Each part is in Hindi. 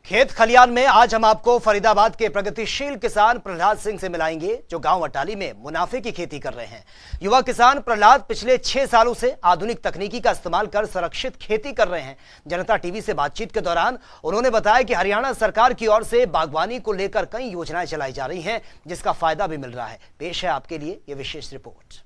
खेत खलियान में आज हम आपको फरीदाबाद के प्रगतिशील किसान प्रहलाद सिंह से मिलाएंगे, जो गांव अटाली में मुनाफे की खेती कर रहे हैं। युवा किसान प्रहलाद पिछले 6 सालों से आधुनिक तकनीकी का इस्तेमाल कर संरक्षित खेती कर रहे हैं। जनता टीवी से बातचीत के दौरान उन्होंने बताया कि हरियाणा सरकार की ओर से बागवानी को लेकर कई योजनाएं चलाई जा रही हैं, जिसका फायदा भी मिल रहा है। पेश है आपके लिए यह विशेष रिपोर्ट।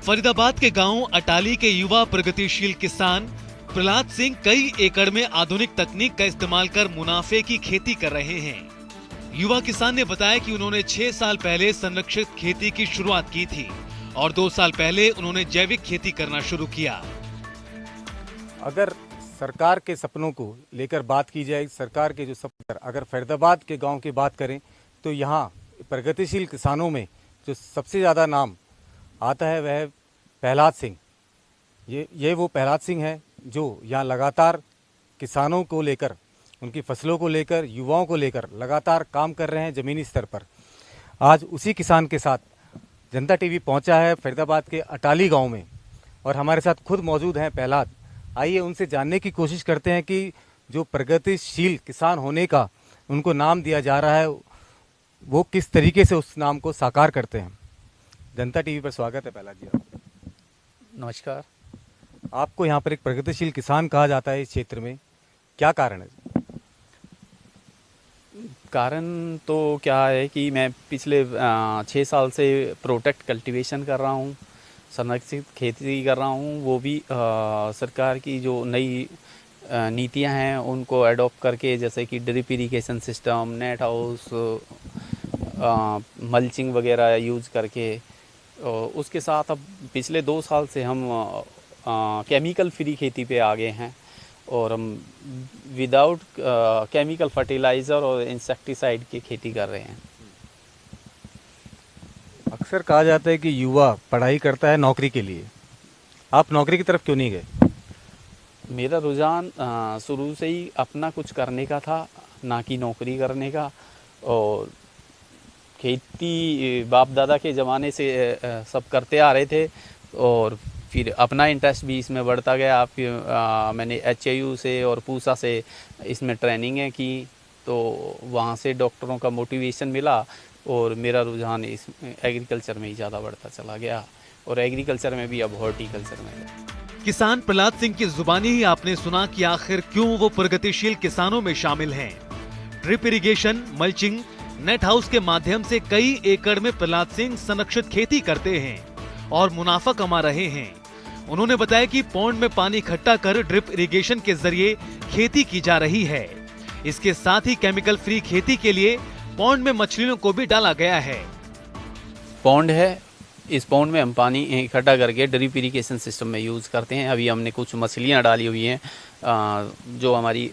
फरीदाबाद के गांव अटाली के युवा प्रगतिशील किसान प्रहलाद सिंह कई एकड़ में आधुनिक तकनीक का इस्तेमाल कर मुनाफे की खेती कर रहे हैं। युवा किसान ने बताया कि उन्होंने 6 साल पहले संरक्षित खेती की शुरुआत की थी और 2 साल पहले उन्होंने जैविक खेती करना शुरू किया। अगर सरकार के सपनों को लेकर बात की जाए, सरकार के जो सपने, अगर फरीदाबाद के गांव की बात करें तो यहाँ प्रगतिशील किसानों में जो सबसे ज़्यादा नाम आता है वह प्रहलाद सिंह। ये वो प्रहलाद सिंह है जो यहाँ लगातार किसानों को लेकर, उनकी फसलों को लेकर, युवाओं को लेकर लगातार काम कर रहे हैं ज़मीनी स्तर पर। आज उसी किसान के साथ जनता टीवी पहुंचा है फरीदाबाद के अटाली गांव में और हमारे साथ खुद मौजूद हैं प्रहलाद। आइए उनसे जानने की कोशिश करते हैं कि जो प्रगतिशील किसान होने का उनको नाम दिया जा रहा है, वो किस तरीके से उस नाम को साकार करते हैं। जनता टीवी पर स्वागत है प्रहलाद जी। नमस्कार। आपको यहाँ पर एक प्रगतिशील किसान कहा जाता है इस क्षेत्र में, क्या कारण है? कारण तो क्या है कि मैं पिछले 6 साल से प्रोटेक्ट कल्टीवेशन कर रहा हूँ, संरक्षित खेती कर रहा हूँ। वो भी सरकार की जो नई नीतियाँ हैं उनको अडॉप्ट करके, जैसे कि drip irrigation system, net house, mulching वगैरह यूज़ करके। उसके साथ अब पिछले 2 साल से हम केमिकल फ्री खेती पे आ गए हैं और हम विदाउट केमिकल फर्टिलाइज़र और इंसेक्टिसाइड की खेती कर रहे हैं। अक्सर कहा जाता है कि युवा पढ़ाई करता है नौकरी के लिए, आप नौकरी की तरफ क्यों नहीं गए? मेरा रुझान शुरू से ही अपना कुछ करने का था, ना कि नौकरी करने का। और खेती बाप दादा के ज़माने से सब करते आ रहे थे और फिर अपना इंटरेस्ट भी इसमें बढ़ता गया। मैंने HAU से और पूसा से इसमें ट्रेनिंगें की, तो वहाँ से डॉक्टरों का मोटिवेशन मिला और मेरा रुझान इस एग्रीकल्चर में ही ज़्यादा बढ़ता चला गया और एग्रीकल्चर में भी अब हॉर्टिकल्चर में। किसान प्रहलाद सिंह की जुबानी ही आपने सुना कि आखिर क्यों वो प्रगतिशील किसानों में शामिल हैं। Drip irrigation, mulching, net house के माध्यम से कई एकड़ में प्रहलाद सिंह संरक्षित खेती करते हैं और मुनाफा कमा रहे हैं। उन्होंने बताया कि पौंड में पानी इकट्ठा कर ड्रिप इरिगेशन के जरिए खेती की जा रही है। इसके साथ ही केमिकल फ्री खेती के लिए पौंड में मछलियों को भी डाला गया है। पौंड है, इस पौंड में हम पानी इकट्ठा करके ड्रिप इरिगेशन सिस्टम में यूज़ करते हैं। अभी हमने कुछ मछलियाँ डाली हुई हैं जो हमारी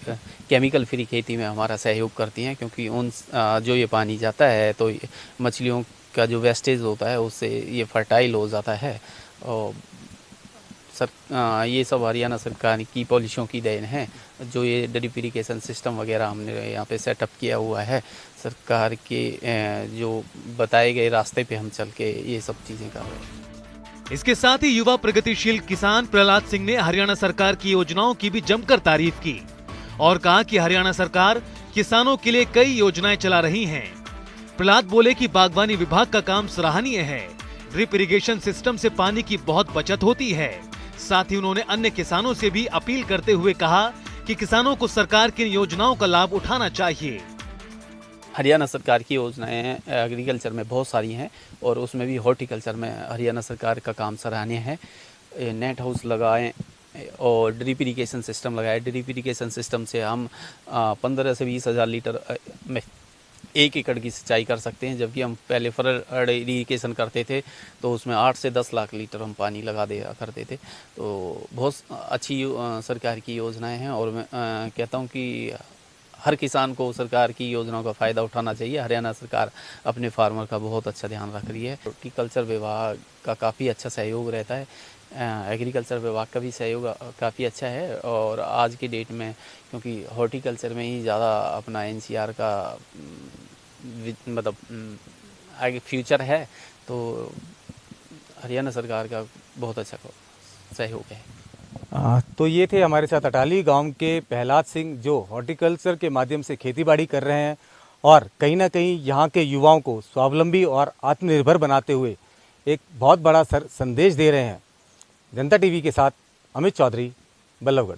केमिकल फ्री खेती में हमारा सहयोग करती हैं, क्योंकि उन जो ये पानी जाता है तो मछलियों का जो वेस्टेज होता है उससे ये फर्टाइल हो जाता है। और ये सब हरियाणा सरकार की पॉलिसियों की देन है। जो ये ड्रिप इरिगेशन सिस्टम वगैरह हमने यहाँ पे सेटअप किया हुआ है, सरकार के जो बताए गए रास्ते पे हम चल के ये सब चीज़ें कर रहे हैं। इसके साथ ही युवा प्रगतिशील किसान प्रहलाद सिंह ने हरियाणा सरकार की योजनाओं की भी जमकर तारीफ की और कहा कि हरियाणा सरकार किसानों के लिए कई योजनाएं चला रही है। प्रहलाद बोले कि बागवानी विभाग का काम सराहनीय है। ड्रिप इरिगेशन सिस्टम से पानी की बहुत बचत होती है। साथ ही उन्होंने अन्य किसानों से भी अपील करते हुए कहा कि किसानों को सरकार की योजनाओं का लाभ उठाना चाहिए। हरियाणा सरकार की योजनाएं एग्रीकल्चर में बहुत सारी हैं और उसमें भी हॉर्टिकल्चर में हरियाणा सरकार का काम सराहनीय है। नेट हाउस लगाएं और ड्रिप इरिगेशन सिस्टम लगाएं। ड्रिप इरिगेशन सिस्टम से हम 15 से 20 हज़ार लीटर में 1 एकड़ की सिंचाई कर सकते हैं, जबकि हम पहले फ्लड इरिगेशन करते थे तो उसमें 8 से 10 लाख लीटर हम पानी लगा दिया करते थे। तो बहुत अच्छी सरकार की योजनाएं हैं और मैं कहता हूं कि हर किसान को सरकार की योजनाओं का फ़ायदा उठाना चाहिए। हरियाणा सरकार अपने फार्मर का बहुत अच्छा ध्यान रख रही है। हॉर्टिकल्चर विभाग का काफ़ी अच्छा सहयोग रहता है, एग्रीकल्चर विभाग का भी सहयोग काफ़ी अच्छा है। और आज की डेट में क्योंकि हॉर्टिकल्चर में ही ज़्यादा अपना NCR का मतलब आगे फ्यूचर है, तो हरियाणा सरकार का बहुत अच्छा सहयोग है। तो ये थे हमारे साथ अटाली गांव के प्रहलाद सिंह, जो हॉर्टिकल्चर के माध्यम से खेतीबाड़ी कर रहे हैं और कहीं ना कहीं यहाँ के युवाओं को स्वावलंबी और आत्मनिर्भर बनाते हुए एक बहुत बड़ा संदेश दे रहे हैं। जनता टीवी के साथ अमित चौधरी, बल्लभगढ़।